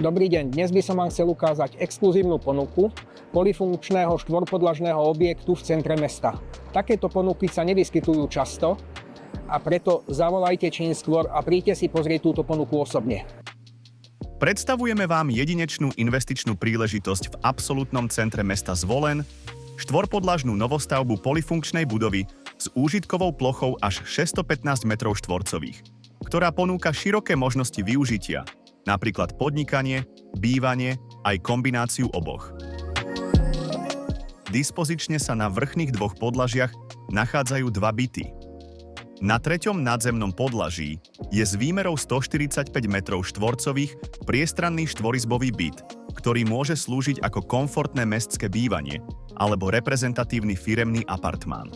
Dobrý deň, dnes by som vám chcel ukázať exkluzívnu ponuku polifunkčného štvorpodlažného objektu v centre mesta. Takéto ponuky sa nevyskytujú často a preto zavolajte čím skôr a príďte si pozrieť túto ponuku osobne. Predstavujeme vám jedinečnú investičnú príležitosť v absolútnom centre mesta Zvolen, štvorpodlažnú novostavbu polifunkčnej budovy s úžitkovou plochou až 615 m2, ktorá ponúka široké možnosti využitia, napríklad podnikanie, bývanie, aj kombináciu oboch. Dispozične sa na vrchných dvoch podlažiach nachádzajú dva byty. Na treťom nadzemnom podlaží je s výmerou 145 m2 priestranný štvorizbový byt, ktorý môže slúžiť ako komfortné mestské bývanie alebo reprezentatívny firemný apartmán.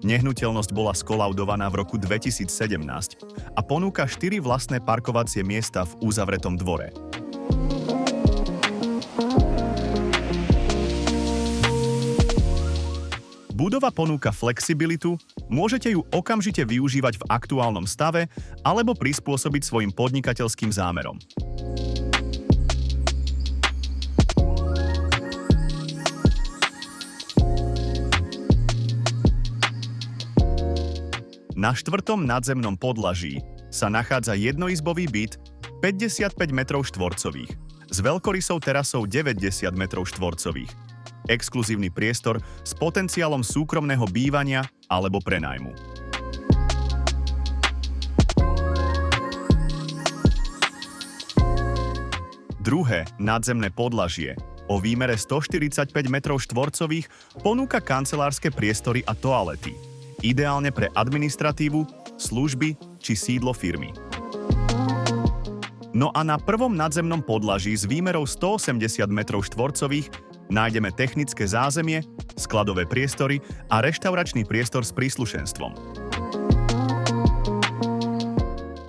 Nehnuteľnosť bola skolaudovaná v roku 2017 a ponúka 4 vlastné parkovacie miesta v uzavretom dvore. Budova ponúka flexibilitu, môžete ju okamžite využívať v aktuálnom stave alebo prispôsobiť svojim podnikateľským zámerom. Na štvrtom nadzemnom podlaží sa nachádza jednoizbový byt 55 m2 s veľkorysou terasou 90 m2. Exkluzívny priestor s potenciálom súkromného bývania alebo prenájmu. Druhé nadzemné podlažie o výmere 145 m2 ponúka kancelárske priestory a toalety, ideálne pre administratívu, služby či sídlo firmy. No a na prvom nadzemnom podlaží s výmerou 180 m2 nájdeme technické zázemie, skladové priestory a reštauračný priestor s príslušenstvom.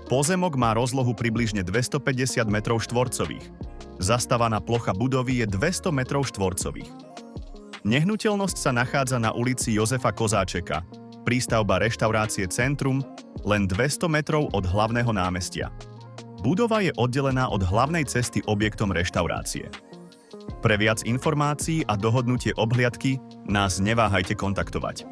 Pozemok má rozlohu približne 250 m2. Zastávaná plocha budovy je 200 m2. Nehnuteľnosť sa nachádza na ulici Jozefa Kozáčeka, prístavba reštaurácie Centrum, len 200 metrov od hlavného námestia. Budova je oddelená od hlavnej cesty objektom reštaurácie. Pre viac informácií a dohodnutie obhliadky nás neváhajte kontaktovať.